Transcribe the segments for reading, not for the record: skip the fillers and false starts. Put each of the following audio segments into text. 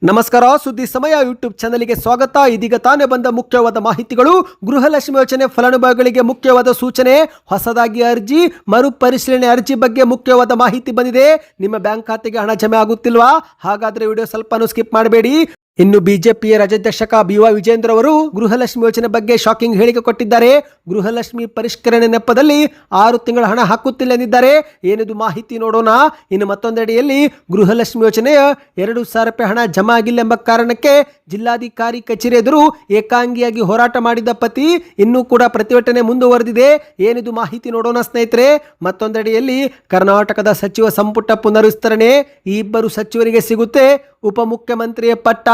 ನಮಸ್ಕಾರ. ಸುದ್ದಿ ಸಮಯ ಯೂಟ್ಯೂಬ್ ಚಾನಲ್ಗೆ ಸ್ವಾಗತ. ಇದೀಗ ತಾನೇ ಬಂದ ಮುಖ್ಯವಾದ ಮಾಹಿತಿಗಳು. ಗೃಹಲಕ್ಷ್ಮಿ ಯೋಜನೆ ಫಲಾನುಭವಿಗಳಿಗೆ ಮುಖ್ಯವಾದ ಸೂಚನೆ. ಹೊಸದಾಗಿ ಅರ್ಜಿ ಮರುಪರಿಶೀಲನೆ ಅರ್ಜಿ ಬಗ್ಗೆ ಮುಖ್ಯವಾದ ಮಾಹಿತಿ ಬಂದಿದೆ. ನಿಮ್ಮ ಬ್ಯಾಂಕ್ ಖಾತೆಗೆ ಹಣ ಜಮೆ ಆಗುತ್ತಿಲ್ವಾ? ಹಾಗಾದ್ರೆ ವಿಡಿಯೋ ಸ್ವಲ್ಪ ಸ್ಕಿಪ್ ಮಾಡಬೇಡಿ. ಇನ್ನು ಬಿಜೆಪಿಯ ರಾಜ್ಯಾಧ್ಯಕ್ಷ BY ವಿಜೇಂದ್ರ ಅವರು ಗೃಹಲಕ್ಷ್ಮಿ ಯೋಜನೆ ಬಗ್ಗೆ ಶಾಕಿಂಗ್ ಹೇಳಿಕೆ ಕೊಟ್ಟಿದ್ದಾರೆ. ಗೃಹಲಕ್ಷ್ಮಿ ಪರಿಷ್ಕರಣೆ ನೆಪದಲ್ಲಿ 6 ತಿಂಗಳ ಹಣ ಹಾಕುತ್ತಿಲ್ಲ ಎಂದಿದ್ದಾರೆ. ಏನಿದು ಮಾಹಿತಿ ನೋಡೋಣ. ಇನ್ನು ಮತ್ತೊಂದೆಡೆಯಲ್ಲಿ ಗೃಹಲಕ್ಷ್ಮಿ ಯೋಜನೆಯ 2,000 ರೂಪಾಯಿ ಹಣ ಜಮಾ ಆಗಿಲ್ಲ ಎಂಬ ಕಾರಣಕ್ಕೆ ಜಿಲ್ಲಾಧಿಕಾರಿ ಕಚೇರಿ ಎದುರು ಏಕಾಂಗಿಯಾಗಿ ಹೋರಾಟ ಮಾಡಿದ ಪತಿ ಇನ್ನೂ ಕೂಡ ಪ್ರತಿಭಟನೆ ಮುಂದುವರೆದಿದೆ. ಏನಿದು ಮಾಹಿತಿ ನೋಡೋಣ ಸ್ನೇಹಿತರೆ. ಮತ್ತೊಂದೆಡೆಯಲ್ಲಿ ಕರ್ನಾಟಕದ ಸಚಿವ ಸಂಪುಟ ಪುನರ್ವಿಸ್ತರಣೆ ಈ ಇಬ್ಬರು ಸಚಿವರಿಗೆ ಸಿಗುತ್ತೆ. ಉಪಮುಖ್ಯಮಂತ್ರಿಯ ಪಟ್ಟ.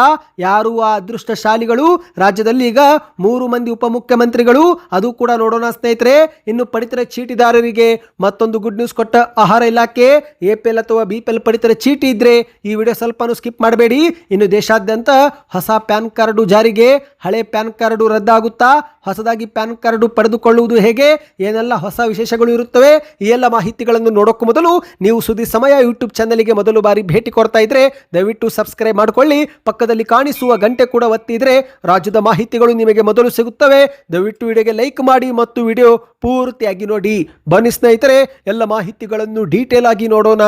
ಯಾರು ಆ ಅದೃಷ್ಟಶಾಲಿಗಳು? ರಾಜ್ಯದಲ್ಲಿ ಈಗ 3 ಮಂದಿ ಉಪಮುಖ್ಯಮಂತ್ರಿಗಳು. ಅದು ಕೂಡ ನೋಡೋಣ ಸ್ನೇಹಿತರೆ. ಇನ್ನು ಪಡಿತರ ಚೀಟಿದಾರರಿಗೆ ಮತ್ತೊಂದು ಗುಡ್ ನ್ಯೂಸ್ ಕೊಟ್ಟ ಆಹಾರ ಇಲಾಖೆ. APL ಅಥವಾ BPL ಪಡಿತರ ಚೀಟಿ ಇದ್ರೆ ಈ ವಿಡಿಯೋ ಸ್ವಲ್ಪ ಸ್ಕಿಪ್ ಮಾಡಬೇಡಿ. ಇನ್ನು ದೇಶಾದ್ಯಂತ ಹೊಸ ಪ್ಯಾನ್ ಕಾರ್ಡು ಜಾರಿಗೆ. ಹಳೆ ಪ್ಯಾನ್ ಕಾರ್ಡು ರದ್ದಾಗುತ್ತಾ? ಹೊಸದಾಗಿ ಪ್ಯಾನ್ ಕಾರ್ಡು ಪಡೆದುಕೊಳ್ಳುವುದು ಹೇಗೆ? ಏನೆಲ್ಲ ಹೊಸ ವಿಶೇಷಗಳು ಇರುತ್ತವೆ? ಈ ಎಲ್ಲ ಮಾಹಿತಿಗಳನ್ನು ನೋಡೋಕ್ಕೂ ಮೊದಲು ನೀವು ಸುದ್ದಿ ಸಮಯ ಯೂಟ್ಯೂಬ್ ಚಾನಲ್ಗೆ ಮೊದಲು ಬಾರಿ ಭೇಟಿ ಕೊಡ್ತಾ ಇದ್ರೆ ದಯವಿಟ್ಟು ಸಬ್ಸ್ಕ್ರೈಬ್ ಮಾಡಿಕೊಳ್ಳಿ. ಪಕ್ಕದಲ್ಲಿ ಕಾಣಿಸುವ ಗಂಟೆ ಕೂಡ ಒತ್ತಿದ್ರೆ ರಾಜ್ಯದ ಮಾಹಿತಿಗಳು ನಿಮಗೆ ಮೊದಲು ಸಿಗುತ್ತವೆ. ದಯವಿಟ್ಟು ವಿಡಿಯೋಗೆ ಲೈಕ್ ಮಾಡಿ ಮತ್ತು ವಿಡಿಯೋ ಪೂರ್ತಿಯಾಗಿ ನೋಡಿ. ಬನ್ನಿ ಸ್ನೇಹಿತರೆ, ಎಲ್ಲ ಮಾಹಿತಿಗಳನ್ನು ಡೀಟೇಲ್ ಆಗಿ ನೋಡೋಣ.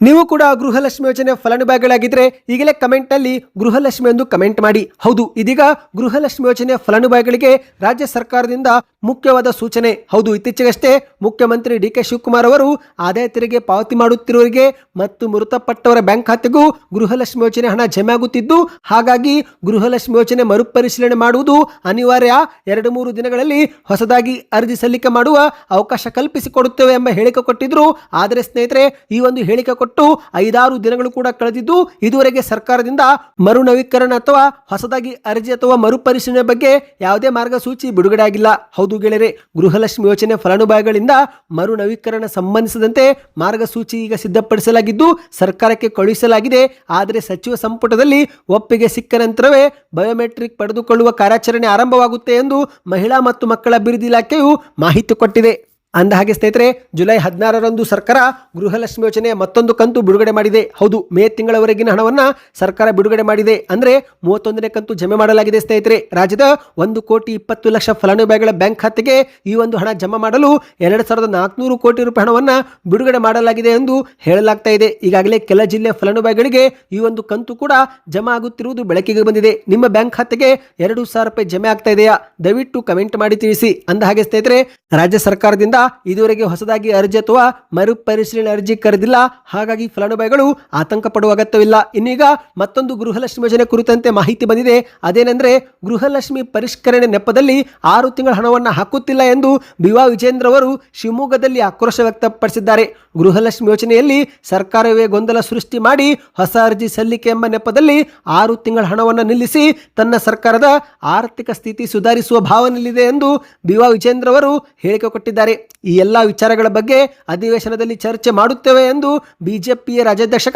ನೀವು ಕೂಡ ಗೃಹಲಕ್ಷ್ಮಿ ಯೋಜನೆ ಫಲಾನುಭವಿಗಳಾಗಿದ್ರೆ ಈಗಲೇ ಕಮೆಂಟ್ ನಲ್ಲಿ ಗೃಹಲಕ್ಷ್ಮಿ ಎಂದು ಕಮೆಂಟ್ ಮಾಡಿ. ಹೌದು, ಇದೀಗ ಗೃಹಲಕ್ಷ್ಮಿ ಯೋಜನೆ ಫಲಾನುಭವಿಗಳಿಗೆ ರಾಜ್ಯ ಸರ್ಕಾರದಿಂದ ಮುಖ್ಯವಾದ ಸೂಚನೆ. ಹೌದು, ಇತ್ತೀಚೆಗಷ್ಟೇ ಮುಖ್ಯಮಂತ್ರಿ DK ಶಿವಕುಮಾರ್ ಅವರು ಆದಾಯ ತೆರಿಗೆ ಪಾವತಿ ಮಾಡುತ್ತಿರುವವರಿಗೆ ಮತ್ತು ಮೃತಪಟ್ಟವರ ಬ್ಯಾಂಕ್ ಖಾತೆಗೂ ಗೃಹಲಕ್ಷ್ಮಿ ಯೋಜನೆ ಹಣ ಜಮೆ ಆಗುತ್ತಿದ್ದು, ಹಾಗಾಗಿ ಗೃಹಲಕ್ಷ್ಮಿ ಯೋಜನೆ ಮರುಪರಿಶೀಲನೆ ಮಾಡುವುದು ಅನಿವಾರ್ಯ. 2-3 ದಿನಗಳಲ್ಲಿ ಹೊಸದಾಗಿ ಅರ್ಜಿ ಸಲ್ಲಿಕೆ ಮಾಡುವ ಅವಕಾಶ ಕಲ್ಪಿಸಿಕೊಡುತ್ತೇವೆ ಎಂಬ ಹೇಳಿಕೆ ಕೊಟ್ಟಿದ್ರು. ಆದರೆ ಸ್ನೇಹಿತರೆ, ಈ ಒಂದು ಹೇಳಿಕೆ 5-6 ದಿನಗಳು ಕೂಡ ಕಳೆದಿದ್ದು ಇದುವರೆಗೆ ಸರ್ಕಾರದಿಂದ ಮರು ನವೀಕರಣ ಅಥವಾ ಹೊಸದಾಗಿ ಅರ್ಜಿ ಅಥವಾ ಮರುಪರಿಶೀಲನೆ ಬಗ್ಗೆ ಯಾವುದೇ ಮಾರ್ಗಸೂಚಿ ಬಿಡುಗಡೆ ಆಗಿಲ್ಲ. ಹೌದು ಗೆಳೆಯರೆ, ಗೃಹಲಕ್ಷ್ಮಿ ಯೋಜನೆ ಫಲಾನುಭವಿಗಳಿಂದ ಮರು ನವೀಕರಣ ಸಂಬಂಧಿಸಿದಂತೆ ಮಾರ್ಗಸೂಚಿ ಈಗ ಸಿದ್ಧಪಡಿಸಲಾಗಿದ್ದು ಸರ್ಕಾರಕ್ಕೆ ಕಳುಹಿಸಲಾಗಿದೆ. ಆದರೆ ಸಚಿವ ಸಂಪುಟದಲ್ಲಿ ಒಪ್ಪಿಗೆ ಸಿಕ್ಕ ನಂತರವೇ ಬಯೋಮೆಟ್ರಿಕ್ ಪಡೆದುಕೊಳ್ಳುವ ಕಾರ್ಯಾಚರಣೆ ಆರಂಭವಾಗುತ್ತೆ ಎಂದು ಮಹಿಳಾ ಮತ್ತು ಮಕ್ಕಳ ಅಭಿವೃದ್ಧಿ ಇಲಾಖೆಯು ಮಾಹಿತಿ ಕೊಟ್ಟಿದೆ. ಅಂದಹಾಗೆ ಸ್ನೇಹಿತರೆ, ಜುಲೈ 16ರಂದು ಸರ್ಕಾರ ಗೃಹಲಕ್ಷ್ಮಿ ಯೋಜನೆಯ ಮತ್ತೊಂದು ಕಂತು ಬಿಡುಗಡೆ ಮಾಡಿದೆ. ಹೌದು, ಮೇ ತಿಂಗಳವರೆಗಿನ ಹಣವನ್ನ ಸರ್ಕಾರ ಬಿಡುಗಡೆ ಮಾಡಿದೆ. ಅಂದ್ರೆ 31ನೇ ಕಂತು ಜಮೆ ಮಾಡಲಾಗಿದೆ ಸ್ನೇಹಿತರೆ. ರಾಜ್ಯದ 1,20,00,000 ಫಲಾನುಭವಿಗಳ ಬ್ಯಾಂಕ್ ಖಾತೆಗೆ ಈ ಒಂದು ಹಣ ಜಮಾ ಮಾಡಲು 2,400 ಕೋಟಿ ರೂಪಾಯಿ ಹಣವನ್ನ ಬಿಡುಗಡೆ ಮಾಡಲಾಗಿದೆ ಎಂದು ಹೇಳಲಾಗ್ತಾ ಇದೆ. ಈಗಾಗಲೇ ಕೆಲ ಜಿಲ್ಲೆಯ ಫಲಾನುಭವಿಗಳಿಗೆ ಈ ಒಂದು ಕಂತು ಕೂಡ ಜಮಾ ಆಗುತ್ತಿರುವುದು ಬೆಳಕಿಗೆ ಬಂದಿದೆ. ನಿಮ್ಮ ಬ್ಯಾಂಕ್ ಖಾತೆಗೆ 2,000 ರೂಪಾಯಿ ಜಮೆ ಆಗ್ತಾ ಇದೆಯಾ? ದಯವಿಟ್ಟು ಕಮೆಂಟ್ ಮಾಡಿ ತಿಳಿಸಿ. ಅಂದಹಾಗೆ ಸ್ನೇಹಿತರೆ, ರಾಜ್ಯ ಸರ್ಕಾರದಿಂದ ಇದುವರೆಗೆ ಹೊಸದಾಗಿ ಅರ್ಜಿ ಅಥವಾ ಮರುಪರಿಶೀಲನೆ ಅರ್ಜಿ ಕರೆದಿಲ್ಲ. ಹಾಗಾಗಿ ಫಲಾನುಭವಿಗಳು ಆತಂಕ ಪಡುವ ಅಗತ್ಯವಿಲ್ಲ. ಇನ್ನೀಗ ಮತ್ತೊಂದು ಗೃಹಲಕ್ಷ್ಮಿ ಯೋಜನೆ ಕುರಿತಂತೆ ಮಾಹಿತಿ ಬಂದಿದೆ. ಅದೇನೆಂದ್ರೆ, ಗೃಹಲಕ್ಷ್ಮಿ ಪರಿಷ್ಕರಣೆ ನೆಪದಲ್ಲಿ 6 ತಿಂಗಳ ಹಣವನ್ನು ಹಾಕುತ್ತಿಲ್ಲ ಎಂದು BY ವಿಜೇಂದ್ರ ಅವರು ಶಿವಮೊಗ್ಗದಲ್ಲಿ ಆಕ್ರೋಶ ವ್ಯಕ್ತಪಡಿಸಿದ್ದಾರೆ. ಗೃಹಲಕ್ಷ್ಮಿ ಯೋಜನೆಯಲ್ಲಿ ಸರ್ಕಾರವೇ ಗೊಂದಲ ಸೃಷ್ಟಿ ಮಾಡಿ ಹೊಸ ಅರ್ಜಿ ಸಲ್ಲಿಕೆ ಎಂಬ ನೆಪದಲ್ಲಿ 6 ತಿಂಗಳ ಹಣವನ್ನು ನಿಲ್ಲಿಸಿ ತನ್ನ ಸರ್ಕಾರದ ಆರ್ಥಿಕ ಸ್ಥಿತಿ ಸುಧಾರಿಸುವ ಭಾವನೆಯಲ್ಲಿದೆ ಎಂದು BY ವಿಜೇಂದ್ರ ಅವರು ಹೇಳಿಕೆ ಕೊಟ್ಟಿದ್ದಾರೆ. ಈ ಎಲ್ಲಾ ವಿಚಾರಗಳ ಬಗ್ಗೆ ಅಧಿವೇಶನದಲ್ಲಿ ಚರ್ಚೆ ಮಾಡುತ್ತೇವೆ ಎಂದು ಬಿಜೆಪಿಯ ರಾಜ್ಯಾಧ್ಯಕ್ಷ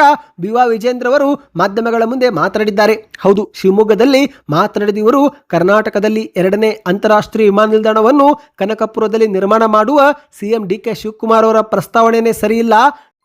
BY ವಿಜೇಂದ್ರ ಅವರು ಮಾಧ್ಯಮಗಳ ಮುಂದೆ ಮಾತನಾಡಿದ್ದಾರೆ. ಹೌದು, ಶಿವಮೊಗ್ಗದಲ್ಲಿ ಮಾತನಾಡಿದ ಇವರು ಕರ್ನಾಟಕದಲ್ಲಿ 2ನೇ ಅಂತಾರಾಷ್ಟ್ರೀಯ ವಿಮಾನ ನಿಲ್ದಾಣವನ್ನು ಕನಕಪುರದಲ್ಲಿ ನಿರ್ಮಾಣ ಮಾಡುವ CM DK ಶಿವಕುಮಾರ್ ಅವರ ಪ್ರಸ್ತಾವನೆಯೇ ಸರಿಯಿಲ್ಲ.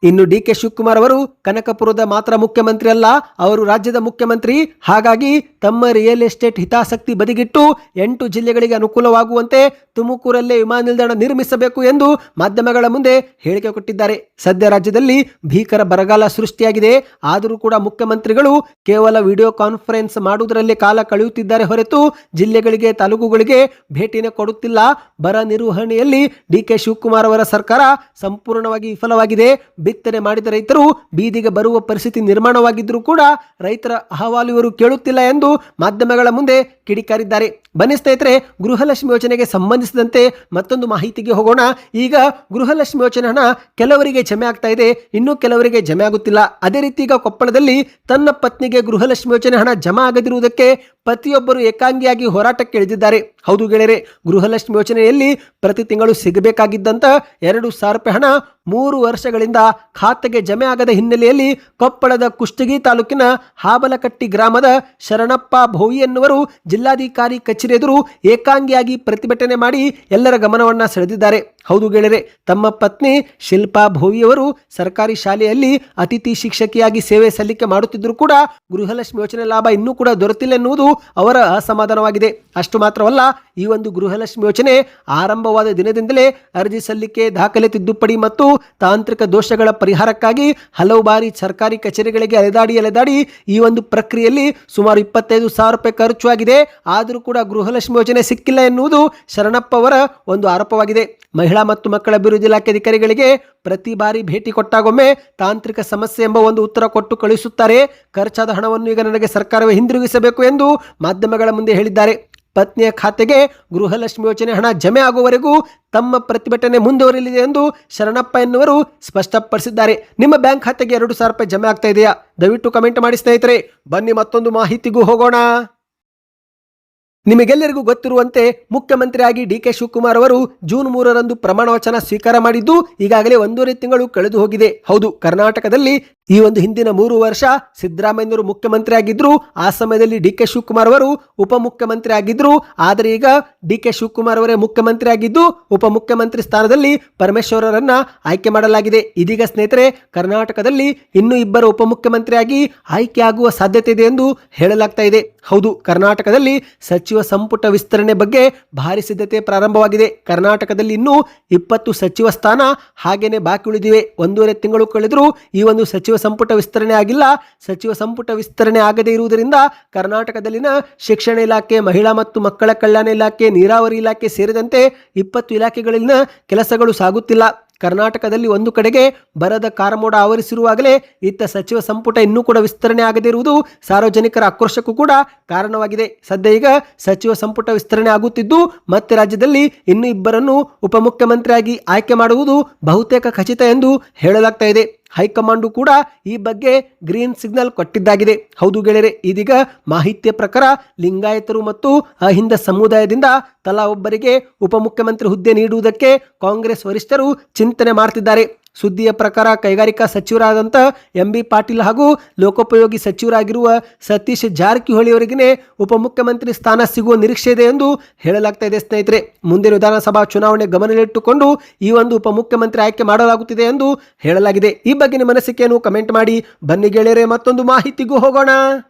ಇನ್ನು DK ಶಿವಕುಮಾರ್ ಅವರು ಕನಕಪುರದ ಮಾತ್ರ ಮುಖ್ಯಮಂತ್ರಿ ಅಲ್ಲ, ಅವರು ರಾಜ್ಯದ ಮುಖ್ಯಮಂತ್ರಿ. ಹಾಗಾಗಿ ತಮ್ಮ ರಿಯಲ್ ಎಸ್ಟೇಟ್ ಹಿತಾಸಕ್ತಿ ಬದಿಗಿಟ್ಟು 8 ಜಿಲ್ಲೆಗಳಿಗೆ ಅನುಕೂಲವಾಗುವಂತೆ ತುಮಕೂರಲ್ಲೇ ವಿಮಾನ ನಿಲ್ದಾಣ ನಿರ್ಮಿಸಬೇಕು ಎಂದು ಮಾಧ್ಯಮಗಳ ಮುಂದೆ ಹೇಳಿಕೆ ಕೊಟ್ಟಿದ್ದಾರೆ. ಸದ್ಯ ರಾಜ್ಯದಲ್ಲಿ ಭೀಕರ ಬರಗಾಲ ಸೃಷ್ಟಿಯಾಗಿದೆ. ಆದರೂ ಕೂಡ ಮುಖ್ಯಮಂತ್ರಿಗಳು ಕೇವಲ ವಿಡಿಯೋ ಕಾನ್ಫರೆನ್ಸ್ ಮಾಡುವುದರಲ್ಲಿ ಕಾಲ ಕಳೆಯುತ್ತಿದ್ದಾರೆ ಹೊರತು ಜಿಲ್ಲೆಗಳಿಗೆ ತಾಲೂಕುಗಳಿಗೆ ಭೇಟಿನೇ ಕೊಡುತ್ತಿಲ್ಲ. ಬರ ನಿರ್ವಹಣೆಯಲ್ಲಿ DK ಶಿವಕುಮಾರ್ ಅವರ ಸರ್ಕಾರ ಸಂಪೂರ್ಣವಾಗಿ ವಿಫಲವಾಗಿದೆ. ಬಿತ್ತನೆ ಮಾಡಿದ ರೈತರು ಬೀದಿಗೆ ಬರುವ ಪರಿಸ್ಥಿತಿ ನಿರ್ಮಾಣವಾಗಿದ್ದರೂ ಕೂಡ ರೈತರ ಅಹವಾಲು ಇವರು ಕೇಳುತ್ತಿಲ್ಲ ಎಂದು ಮಾಧ್ಯಮಗಳ ಮುಂದೆ ಕಿಡಿಕಾರಿದ್ದಾರೆ. ಬನ್ನಿ ಸ್ನೇಹಿತರೆ, ಗೃಹಲಕ್ಷ್ಮಿ ಯೋಜನೆಗೆ ಸಂಬಂಧಿಸಿದಂತೆ ಮತ್ತೊಂದು ಮಾಹಿತಿಗೆ ಹೋಗೋಣ. ಈಗ ಗೃಹಲಕ್ಷ್ಮಿ ಯೋಜನೆ ಹಣ ಕೆಲವರಿಗೆ ಜಮೆ ಆಗ್ತಾ ಇದೆ, ಇನ್ನು ಕೆಲವರಿಗೆ ಜಮೆ ಆಗುತ್ತಿಲ್ಲ. ಅದೇ ರೀತಿ ಈಗ ಕೊಪ್ಪಳದಲ್ಲಿ ತನ್ನ ಪತ್ನಿಗೆ ಗೃಹಲಕ್ಷ್ಮಿ ಯೋಜನೆ ಹಣ ಜಮಾ ಆಗದಿರುವುದಕ್ಕೆ ಪತಿಯೊಬ್ಬರು ಏಕಾಂಗಿಯಾಗಿ ಹೋರಾಟಕ್ಕೆ ಇಳಿದಿದ್ದಾರೆ. ಹೌದು ಗೆಳೆಯರೆ, ಗೃಹಲಕ್ಷ್ಮಿ ಯೋಜನೆಯಲ್ಲಿ ಪ್ರತಿ ತಿಂಗಳು ಸಿಗಬೇಕಾಗಿದ್ದಂತ 2,000 ರೂಪಾಯಿ ಹಣ 3 ವರ್ಷಗಳಿಂದ ಖಾತೆಗೆ ಜಮೆ ಆಗದ ಹಿನ್ನೆಲೆಯಲ್ಲಿ ಕೊಪ್ಪಳದ ಕುಷ್ಟಗಿ ತಾಲೂಕಿನ ಹಾಬಲಕಟ್ಟಿ ಗ್ರಾಮದ ಶರಣಪ್ಪ ಭೋಯಿ ಎನ್ನುವರು ಜಿಲ್ಲಾಧಿಕಾರಿ ಕಚೇರಿ ಎದುರು ಏಕಾಂಗಿಯಾಗಿ ಪ್ರತಿಭಟನೆ ಮಾಡಿ ಎಲ್ಲರ ಗಮನವನ್ನ ಸೆಳೆದಿದ್ದಾರೆ. ಹೌದು ಗೆಳೆಯರೆ, ತಮ್ಮ ಪತ್ನಿ ಶಿಲ್ಪಾ ಭೋವಿಯವರು ಸರ್ಕಾರಿ ಶಾಲೆಯಲ್ಲಿ ಅತಿಥಿ ಶಿಕ್ಷಕಿಯಾಗಿ ಸೇವೆ ಸಲ್ಲಿಕೆ ಮಾಡುತ್ತಿದ್ದರೂ ಕೂಡ ಗೃಹಲಕ್ಷ್ಮಿ ಯೋಜನೆ ಲಾಭ ಇನ್ನೂ ಕೂಡ ದೊರೆತಿಲ್ಲ ಎನ್ನುವುದು ಅವರ ಅಸಮಾಧಾನವಾಗಿದೆ. ಅಷ್ಟು ಮಾತ್ರವಲ್ಲ, ಈ ಒಂದು ಗೃಹಲಕ್ಷ್ಮಿ ಯೋಜನೆ ಆರಂಭವಾದ ದಿನದಿಂದಲೇ ಅರ್ಜಿ ಸಲ್ಲಿಕೆ, ದಾಖಲೆ ತಿದ್ದುಪಡಿ ಮತ್ತು ತಾಂತ್ರಿಕ ದೋಷಗಳ ಪರಿಹಾರಕ್ಕಾಗಿ ಹಲವು ಬಾರಿ ಸರ್ಕಾರಿ ಕಚೇರಿಗಳಿಗೆ ಅಲೆದಾಡಿ ಈ ಒಂದು ಪ್ರಕ್ರಿಯೆಯಲ್ಲಿ ಸುಮಾರು 25,000 ರೂಪಾಯಿ ಖರ್ಚು ಆಗಿದೆ. ಆದರೂ ಕೂಡ ಗೃಹಲಕ್ಷ್ಮಿ ಯೋಜನೆ ಸಿಕ್ಕಿಲ್ಲ ಎನ್ನುವುದು ಶರಣಪ್ಪ ಅವರ ಒಂದು ಆರೋಪವಾಗಿದೆ. ಮಹಿಳಾ ಮತ್ತು ಮಕ್ಕಳ ಅಭಿವೃದ್ಧಿ ಇಲಾಖೆ ಅಧಿಕಾರಿಗಳಿಗೆ ಪ್ರತಿ ಬಾರಿ ಭೇಟಿ ಕೊಟ್ಟಾಗೊಮ್ಮೆ ತಾಂತ್ರಿಕ ಸಮಸ್ಯೆ ಎಂಬ ಒಂದು ಉತ್ತರ ಕೊಟ್ಟು ಕಳುಹಿಸುತ್ತಾರೆ. ಖರ್ಚಾದ ಹಣವನ್ನು ಈಗ ನನಗೆ ಸರ್ಕಾರವೇ ಹಿಂದಿರುಗಿಸಬೇಕು ಎಂದು ಮಾಧ್ಯಮಗಳ ಮುಂದೆ ಹೇಳಿದ್ದಾರೆ. ಪತ್ನಿಯ ಖಾತೆಗೆ ಗೃಹಲಕ್ಷ್ಮಿ ಯೋಜನೆ ಹಣ ಜಮೆ ಆಗುವವರೆಗೂ ತಮ್ಮ ಪ್ರತಿಭಟನೆ ಮುಂದುವರಿಯಲಿದೆ ಎಂದು ಶರಣಪ್ಪ ಎನ್ನುವರು ಸ್ಪಷ್ಟಪಡಿಸಿದ್ದಾರೆ. ನಿಮ್ಮ ಬ್ಯಾಂಕ್ ಖಾತೆಗೆ 2,000 ರೂಪಾಯಿ ಜಮೆ ಆಗ್ತಾ ಇದೆಯಾ? ದಯವಿಟ್ಟು ಕಮೆಂಟ್ ಮಾಡಿ ಸ್ನೇಹಿತರೆ. ಬನ್ನಿ ಮತ್ತೊಂದು ಮಾಹಿತಿಗೂ ಹೋಗೋಣ. ನಿಮಗೆಲ್ಲರಿಗೂ ಗೊತ್ತಿರುವಂತೆ ಮುಖ್ಯಮಂತ್ರಿಯಾಗಿ ಡಿ.ಕೆ. ಶಿವಕುಮಾರ್ ಅವರು ಜೂನ್ 3ರಂದು ಪ್ರಮಾಣ ವಚನ ಸ್ವೀಕಾರ ಮಾಡಿದ್ದು ಈಗಾಗಲೇ 1.5 ತಿಂಗಳು ಕಳೆದು ಹೋಗಿದೆ. ಹೌದು, ಕರ್ನಾಟಕದಲ್ಲಿ ಈ ಒಂದು ಹಿಂದಿನ 3 ವರ್ಷ ಸಿದ್ದರಾಮಯ್ಯನವರು ಮುಖ್ಯಮಂತ್ರಿ ಆಗಿದ್ರು. ಆ ಸಮಯದಲ್ಲಿ ಡಿ.ಕೆ. ಶಿವಕುಮಾರ್ ಅವರು ಉಪಮುಖ್ಯಮಂತ್ರಿ ಆಗಿದ್ರು. ಆದರೆ ಈಗ ಡಿ.ಕೆ. ಶಿವಕುಮಾರ್ ಅವರೇ ಮುಖ್ಯಮಂತ್ರಿ ಆಗಿದ್ದು ಉಪಮುಖ್ಯಮಂತ್ರಿ ಸ್ಥಾನದಲ್ಲಿ ಪರಮೇಶ್ವರರನ್ನ ಆಯ್ಕೆ ಮಾಡಲಾಗಿದೆ. ಇದೀಗ ಸ್ನೇಹಿತರೆ, ಕರ್ನಾಟಕದಲ್ಲಿ ಇನ್ನೂ 2 ಉಪಮುಖ್ಯಮಂತ್ರಿಯಾಗಿ ಆಯ್ಕೆಯಾಗುವ ಸಾಧ್ಯತೆ ಇದೆ ಎಂದು ಹೇಳಲಾಗ್ತಾ ಇದೆ. ಹೌದು, ಕರ್ನಾಟಕದಲ್ಲಿ ಸಚಿವ ಸಂಪುಟ ವಿಸ್ತರಣೆ ಬಗ್ಗೆ ಭಾರಿ ಸಿದ್ಧತೆ ಪ್ರಾರಂಭವಾಗಿದೆ. ಕರ್ನಾಟಕದಲ್ಲಿ ಇನ್ನೂ 20 ಸಚಿವ ಸ್ಥಾನ ಹಾಗೇನೆ ಬಾಕಿ ಉಳಿದಿವೆ. 1.5 ತಿಂಗಳು ಕಳೆದರೂ ಈ ಒಂದು ಸಚಿವ ಸಂಪುಟ ವಿಸ್ತರಣೆ ಆಗಿಲ್ಲ. ಸಚಿವ ಸಂಪುಟ ವಿಸ್ತರಣೆ ಆಗದೇ ಇರುವುದರಿಂದ ಕರ್ನಾಟಕದಲ್ಲಿನ ಶಿಕ್ಷಣ ಇಲಾಖೆ, ಮಹಿಳಾ ಮತ್ತು ಮಕ್ಕಳ ಕಲ್ಯಾಣ ಇಲಾಖೆ, ನೀರಾವರಿ ಇಲಾಖೆ ಸೇರಿದಂತೆ 20 ಇಲಾಖೆಗಳಲ್ಲಿನ ಕೆಲಸಗಳು ಸಾಗುತ್ತಿಲ್ಲ. ಕರ್ನಾಟಕದಲ್ಲಿ ಒಂದು ಕಡೆಗೆ ಬರದ ಕಾರಮೋಡ ಆವರಿಸಿರುವಾಗಲೇ ಇತ್ತ ಸಚಿವ ಸಂಪುಟ ಇನ್ನೂ ಕೂಡ ವಿಸ್ತರಣೆ ಆಗದೇ ಇರುವುದು ಸಾರ್ವಜನಿಕರ ಆಕ್ರೋಶಕ್ಕೂ ಕೂಡ ಕಾರಣವಾಗಿದೆ. ಸದ್ಯ ಈಗ ಸಚಿವ ಸಂಪುಟ ವಿಸ್ತರಣೆ ಆಗುತ್ತಿದ್ದು ಮತ್ತೆ ರಾಜ್ಯದಲ್ಲಿ ಇನ್ನೂ 2 ಉಪಮುಖ್ಯಮಂತ್ರಿಯಾಗಿ ಆಯ್ಕೆ ಮಾಡುವುದು ಬಹುತೇಕ ಖಚಿತ ಎಂದು ಹೇಳಲಾಗ್ತಾ ಇದೆ. ಹೈಕಮಾಂಡು ಕೂಡ ಈ ಬಗ್ಗೆ ಗ್ರೀನ್ ಸಿಗ್ನಲ್ ಕೊಟ್ಟಿದ್ದಾಗಿದೆ. ಹೌದು ಗೆಳೆಯರೆ, ಇದೀಗ ಮಾಹಿತಿಯ ಪ್ರಕಾರ ಲಿಂಗಾಯತರು ಮತ್ತು ಅಹಿಂದ ಸಮುದಾಯದಿಂದ ತಲಾ ಒಬ್ಬರಿಗೆ ಉಪಮುಖ್ಯಮಂತ್ರಿ ಹುದ್ದೆ ನೀಡುವುದಕ್ಕೆ ಕಾಂಗ್ರೆಸ್ ವರಿಷ್ಠರು ಚಿಂತನೆ ಮಾಡ್ತಿದ್ದಾರೆ. ಸುದ್ದಿಯ ಪ್ರಕಾರ ಕೈಗಾರಿಕಾ ಸಚಿವರಾದಂಥ ಎಂ.ಬಿ. ಪಾಟೀಲ್ ಹಾಗೂ ಲೋಕೋಪಯೋಗಿ ಸಚಿವರಾಗಿರುವ ಸತೀಶ್ ಜಾರಕಿಹೊಳಿ ಅವರಿಗೆ ಉಪಮುಖ್ಯಮಂತ್ರಿ ಸ್ಥಾನ ಸಿಗುವ ನಿರೀಕ್ಷೆ ಇದೆ ಎಂದು ಹೇಳಲಾಗ್ತಾ ಇದೆ. ಸ್ನೇಹಿತರೆ, ಮುಂದಿನ ವಿಧಾನಸಭಾ ಚುನಾವಣೆ ಗಮನದಲ್ಲಿಟ್ಟುಕೊಂಡು ಈ ಒಂದು ಉಪಮುಖ್ಯಮಂತ್ರಿ ಆಯ್ಕೆ ಮಾಡಲಾಗುತ್ತಿದೆ ಎಂದು ಹೇಳಲಾಗಿದೆ. ಈ ಬಗ್ಗೆ ನಿಮ್ಮ ಅನಿಸಿಕೆಯನ್ನು ಕಮೆಂಟ್ ಮಾಡಿ. ಬನ್ನಿ ಗೆಳೆಯರೆ, ಮತ್ತೊಂದು ಮಾಹಿತಿಗೂ ಹೋಗೋಣ.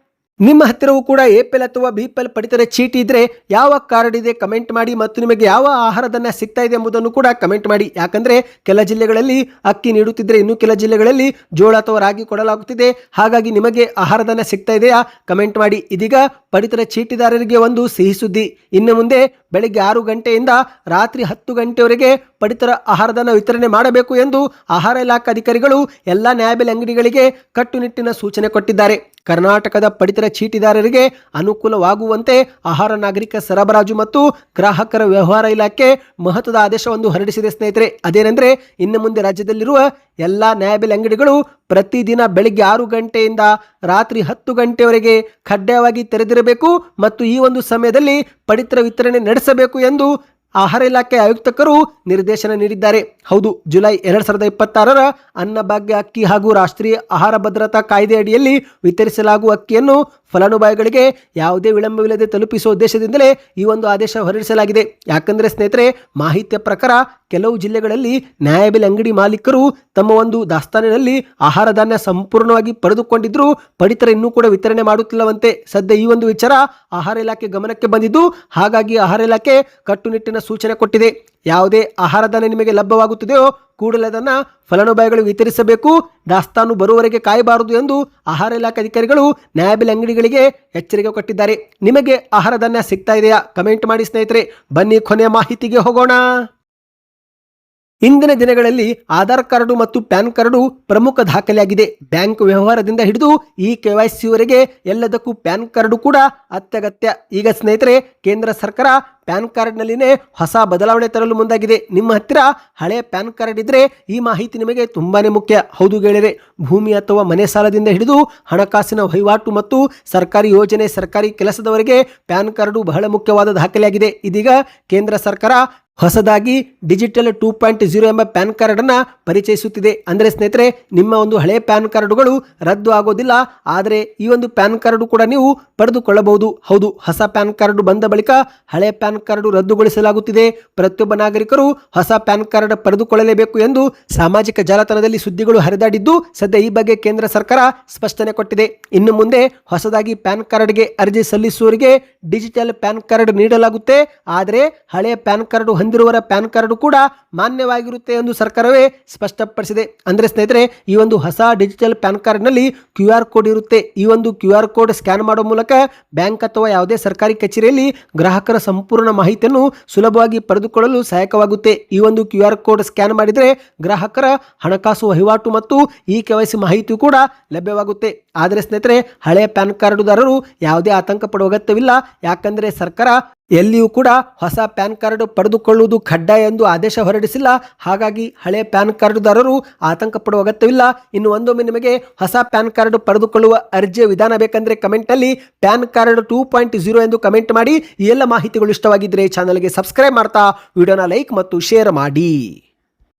ನಿಮ್ಮ ಹತ್ತಿರವೂ ಕೂಡ ಎಪಿಎಲ್ ಅಥವಾ ಬಿಪಿಎಲ್ ಪಡಿತರ ಚೀಟಿ ಇದ್ರೆ ಯಾವ ಕಾರ್ಡ್ ಇದೆ ಕಮೆಂಟ್ ಮಾಡಿ, ಮತ್ತು ನಿಮಗೆ ಯಾವ ಆಹಾರಧಾನ್ಯ ಸಿಗ್ತಾ ಇದೆ ಎಂಬುದನ್ನು ಕೂಡ ಕಮೆಂಟ್ ಮಾಡಿ. ಯಾಕಂದ್ರೆ ಕೆಲ ಜಿಲ್ಲೆಗಳಲ್ಲಿ ಅಕ್ಕಿ ನೀಡುತ್ತಿದ್ರೆ ಇನ್ನು ಕೆಲ ಜಿಲ್ಲೆಗಳಲ್ಲಿ ಜೋಳ ಅಥವಾ ರಾಗಿ ಕೊಡಲಾಗುತ್ತಿದೆ. ಹಾಗಾಗಿ ನಿಮಗೆ ಆಹಾರಧಾನ್ಯ ಸಿಗ್ತಾ ಇದೆಯಾ ಕಮೆಂಟ್ ಮಾಡಿ. ಇದೀಗ ಪಡಿತರ ಚೀಟಿದಾರರಿಗೆ ಒಂದು ಸಿಹಿ ಸುದ್ದಿ. ಇನ್ನು ಮುಂದೆ ಬೆಳಿಗ್ಗೆ 6 ಗಂಟೆಯಿಂದ ರಾತ್ರಿ 10 ಗಂಟೆವರೆಗೆ ಪಡಿತರ ಆಹಾರಧಾನ್ಯ ವಿತರಣೆ ಮಾಡಬೇಕು ಎಂದು ಆಹಾರ ಇಲಾಖೆ ಅಧಿಕಾರಿಗಳು ಎಲ್ಲಾ ನ್ಯಾಯಬೆಲೆ ಅಂಗಡಿಗಳಿಗೆ ಕಟ್ಟುನಿಟ್ಟಿನ ಸೂಚನೆ ಕೊಟ್ಟಿದ್ದಾರೆ. ಕರ್ನಾಟಕದ ಪಡಿತರ ಚೀಟಿದಾರರಿಗೆ ಅನುಕೂಲವಾಗುವಂತೆ ಆಹಾರ ನಾಗರಿಕ ಸರಬರಾಜು ಮತ್ತು ಗ್ರಾಹಕರ ವ್ಯವಹಾರ ಇಲಾಖೆ ಮಹತ್ವದ ಆದೇಶವನ್ನು ಹೊರಡಿಸಿದೆ. ಸ್ನೇಹಿತರೆ, ಅದೇನೆಂದರೆ ಇನ್ನು ಮುಂದೆ ರಾಜ್ಯದಲ್ಲಿರುವ ಎಲ್ಲಾ ನ್ಯಾಯಬೆಲೆ ಅಂಗಡಿಗಳು ಪ್ರತಿದಿನ ಬೆಳಿಗ್ಗೆ 6 ಗಂಟೆಯಿಂದ ರಾತ್ರಿ 10 ಗಂಟೆವರೆಗೆ ಕಡ್ಡಾಯವಾಗಿ ತೆರೆದಿರಬೇಕು ಮತ್ತು ಈ ಒಂದು ಸಮಯದಲ್ಲಿ ಪಡಿತರ ವಿತರಣೆ ನಡೆಸಬೇಕು ಎಂದು ಆಹಾರ ಇಲಾಖೆ ಆಯುಕ್ತರು ನಿರ್ದೇಶನ ನೀಡಿದ್ದಾರೆ. ಹೌದು, ಜುಲೈ 2026ರ ಅನ್ನಭಾಗ್ಯ ಅಕ್ಕಿ ಹಾಗೂ ರಾಷ್ಟ್ರೀಯ ಆಹಾರ ಭದ್ರತಾ ಕಾಯ್ದೆ ಅಡಿಯಲ್ಲಿ ವಿತರಿಸಲಾಗುವ ಅಕ್ಕಿಯನ್ನು ಫಲಾನುಭವಿಗಳಿಗೆ ಯಾವುದೇ ವಿಳಂಬವಿಲ್ಲದೆ ತಲುಪಿಸುವ ಉದ್ದೇಶದಿಂದಲೇ ಈ ಒಂದು ಆದೇಶ ಹೊರಡಿಸಲಾಗಿದೆ. ಯಾಕಂದ್ರೆ ಸ್ನೇಹಿತರೆ, ಮಾಹಿತಿಯ ಪ್ರಕಾರ ಕೆಲವು ಜಿಲ್ಲೆಗಳಲ್ಲಿ ನ್ಯಾಯಬೆಲೆ ಅಂಗಡಿ ಮಾಲೀಕರು ತಮ್ಮ ಒಂದು ದಾಸ್ತಾನಿನಲ್ಲಿ ಆಹಾರ ಧಾನ್ಯ ಸಂಪೂರ್ಣವಾಗಿ ಪಡೆದುಕೊಂಡಿದ್ರು ಪಡಿತರ ಇನ್ನೂ ಕೂಡ ವಿತರಣೆ ಮಾಡುತ್ತಿಲ್ಲವಂತೆ. ಸದ್ಯ ಈ ಒಂದು ವಿಚಾರ ಆಹಾರ ಇಲಾಖೆ ಗಮನಕ್ಕೆ ಬಂದಿದ್ದು, ಹಾಗಾಗಿ ಆಹಾರ ಇಲಾಖೆ ಕಟ್ಟುನಿಟ್ಟಿನ ಸೂಚನೆ ಕೊಟ್ಟಿದೆ. ಯಾವುದೇ ಆಹಾರ ಧಾನ್ಯ ನಿಮಗೆ ಲಭ್ಯವಾಗುತ್ತದೆಯೋ ಕೂಡಲೇ ಅದನ್ನು ಫಲಾನುಭವಿಗಳು ವಿತರಿಸಬೇಕು, ದಾಸ್ತಾನು ಬರುವವರೆಗೆ ಕಾಯಬಾರದು ಎಂದು ಆಹಾರ ಇಲಾಖೆ ಅಧಿಕಾರಿಗಳು ನ್ಯಾಯಬೆಲೆ ಅಂಗಡಿಗಳಿಗೆ ಎಚ್ಚರಿಕೆ ಕೊಟ್ಟಿದ್ದಾರೆ. ನಿಮಗೆ ಆಹಾರ ಧಾನ್ಯ ಸಿಗ್ತಾ ಇದೆಯಾ ಕಮೆಂಟ್ ಮಾಡಿ ಸ್ನೇಹಿತರೆ. ಬನ್ನಿ ಕೊನೆಯ ಮಾಹಿತಿಗೆ ಹೋಗೋಣ. ಇಂದಿನ ದಿನಗಳಲ್ಲಿ ಆಧಾರ್ ಕಾರ್ಡು ಮತ್ತು ಪ್ಯಾನ್ ಕಾರ್ಡು ಪ್ರಮುಖ ದಾಖಲೆಯಾಗಿದೆ. ಬ್ಯಾಂಕ್ ವ್ಯವಹಾರದಿಂದ ಹಿಡಿದು ಈ KYC ವರೆಗೆ ಎಲ್ಲದಕ್ಕೂ ಪ್ಯಾನ್ ಕಾರ್ಡು ಕೂಡ ಅತ್ಯಗತ್ಯ. ಈಗ ಸ್ನೇಹಿತರೆ, ಕೇಂದ್ರ ಸರ್ಕಾರ ಪ್ಯಾನ್ ಕಾರ್ಡ್ನಲ್ಲಿನೇ ಹೊಸ ಬದಲಾವಣೆ ತರಲು ಮುಂದಾಗಿದೆ. ನಿಮ್ಮ ಹತ್ತಿರ ಹಳೆ ಪ್ಯಾನ್ ಕಾರ್ಡ್ ಇದ್ರೆ ಈ ಮಾಹಿತಿ ನಿಮಗೆ ತುಂಬಾನೇ ಮುಖ್ಯ. ಹೌದು ಗೆಳೆಯರೆ, ಭೂಮಿ ಅಥವಾ ಮನೆ ಸಾಲದಿಂದ ಹಿಡಿದು ಹಣಕಾಸಿನ ವಹಿವಾಟು ಮತ್ತು ಸರ್ಕಾರಿ ಯೋಜನೆ, ಸರ್ಕಾರಿ ಕೆಲಸದವರೆಗೆ ಪ್ಯಾನ್ ಕಾರ್ಡು ಬಹಳ ಮುಖ್ಯವಾದ ದಾಖಲೆಯಾಗಿದೆ. ಇದೀಗ ಕೇಂದ್ರ ಸರ್ಕಾರ ಹೊಸದಾಗಿ ಡಿಜಿಟಲ್ 2.0 ಎಂಬ ಪ್ಯಾನ್ ಕಾರ್ಡ್ ಅನ್ನ ಪರಿಚಯಿಸುತ್ತಿದೆ. ಅಂದ್ರೆ ಸ್ನೇಹಿತರೆ, ನಿಮ್ಮ ಒಂದು ಹಳೆ ಪ್ಯಾನ್ ಕಾರ್ಡುಗಳು ರದ್ದು ಆಗೋದಿಲ್ಲ, ಆದರೆ ಈ ಒಂದು ಪ್ಯಾನ್ ಕಾರ್ಡ್ ಕೂಡ ನೀವು ಪಡೆದುಕೊಳ್ಳಬಹುದು. ಹೌದು, ಹೊಸ ಪ್ಯಾನ್ ಕಾರ್ಡ್ ಬಂದ ಬಳಿಕ ಹಳೆ ಪ್ಯಾನ್ ಕಾರ್ಡ್ ರದ್ದುಗೊಳಿಸಲಾಗುತ್ತಿದೆ. ಪ್ರತಿಯೊಬ್ಬ ನಾಗರಿಕರು ಹೊಸ ಪ್ಯಾನ್ ಕಾರ್ಡ್ ಪಡೆದುಕೊಳ್ಳಲೇಬೇಕು ಎಂದು ಸಾಮಾಜಿಕ ಜಾಲತಾಣದಲ್ಲಿ ಸುದ್ದಿಗಳು ಹರಿದಾಡಿದ್ದು, ಸದ್ಯ ಈ ಬಗ್ಗೆ ಕೇಂದ್ರ ಸರ್ಕಾರ ಸ್ಪಷ್ಟನೆ ಕೊಟ್ಟಿದೆ. ಇನ್ನು ಮುಂದೆ ಹೊಸದಾಗಿ ಪ್ಯಾನ್ ಕಾರ್ಡ್ಗೆ ಅರ್ಜಿ ಸಲ್ಲಿಸುವವರಿಗೆ ಡಿಜಿಟಲ್ ಪ್ಯಾನ್ ಕಾರ್ಡ್ ನೀಡಲಾಗುತ್ತೆ. ಆದರೆ ಹಳೆಯ ಪ್ಯಾನ್ ಕಾರ್ಡ್ ಹೊಂದಿರುವವರ ಪ್ಯಾನ್ ಕಾರ್ಡ್ ಕೂಡ ಮಾನ್ಯವಾಗಿರುತ್ತೆ ಎಂದು ಸರ್ಕಾರವೇ ಸ್ಪಷ್ಟಪಡಿಸಿದೆ. ಅಂದ್ರೆ ಸ್ನೇಹಿತರೆ, ಈ ಒಂದು ಹೊಸ ಡಿಜಿಟಲ್ ಪ್ಯಾನ್ ಕಾರ್ಡ್ ನಲ್ಲಿ QR ಕೋಡ್ ಇರುತ್ತೆ. ಈ ಒಂದು QR ಕೋಡ್ ಸ್ಕ್ಯಾನ್ ಮಾಡುವ ಮೂಲಕ ಬ್ಯಾಂಕ್ ಅಥವಾ ಯಾವುದೇ ಸರ್ಕಾರಿ ಕಚೇರಿಯಲ್ಲಿ ಗ್ರಾಹಕರ ಸಂಪೂರ್ಣ ಮಾಹಿತಿಯನ್ನು ಸುಲಭವಾಗಿ ಪಡೆದುಕೊಳ್ಳಲು ಸಹಾಯಕವಾಗುತ್ತೆ. ಈ ಒಂದು QR ಕೋಡ್ ಸ್ಕ್ಯಾನ್ ಮಾಡಿದರೆ ಗ್ರಾಹಕರ ಹಣಕಾಸು ವಹಿವಾಟು ಮತ್ತು KYC ಮಾಹಿತಿ ಕೂಡ ಲಭ್ಯವಾಗುತ್ತೆ. ಆದರೆ ಸ್ನೇಹಿತರೆ, ಹಳೆಯ ಪ್ಯಾನ್ ಕಾರ್ಡುದಾರರು ಯಾವುದೇ ಆತಂಕ ಪಡುವ ಅಗತ್ಯವಿಲ್ಲ. ಯಾಕಂದ್ರೆ ಸರ್ಕಾರ ಎಲ್ಲಿಯೂ ಕೂಡ ಹೊಸ ಪ್ಯಾನ್ ಕಾರ್ಡ್ ಪಡೆದುಕೊಳ್ಳುವುದು ಕಡ್ಡಾಯ ಎಂದು ಆದೇಶ ಹೊರಡಿಸಿಲ್ಲ. ಹಾಗಾಗಿ ಹಳೆ ಪ್ಯಾನ್ ಕಾರ್ಡುದಾರರು ಆತಂಕ ಪಡುವ ಅಗತ್ಯವಿಲ್ಲ. ಇನ್ನು ಒಂದೊಮ್ಮೆ ನಿಮಗೆ ಹೊಸ ಪ್ಯಾನ್ ಕಾರ್ಡ್ ಪಡೆದುಕೊಳ್ಳುವ ಅರ್ಜಿಯ ವಿಧಾನ ಬೇಕಂದ್ರೆ ಕಮೆಂಟ್ ಅಲ್ಲಿ ಪ್ಯಾನ್ ಕಾರ್ಡ್ 2.0 ಎಂದು ಕಮೆಂಟ್ ಮಾಡಿ. ಈ ಎಲ್ಲ ಮಾಹಿತಿಗಳು ಇಷ್ಟವಾಗಿದ್ದರೆ ಚಾನಲ್ಗೆ ಸಬ್ಸ್ಕ್ರೈಬ್ ಮಾಡ್ತಾ ವಿಡಿಯೋನ ಲೈಕ್ ಮತ್ತು ಶೇರ್ ಮಾಡಿ.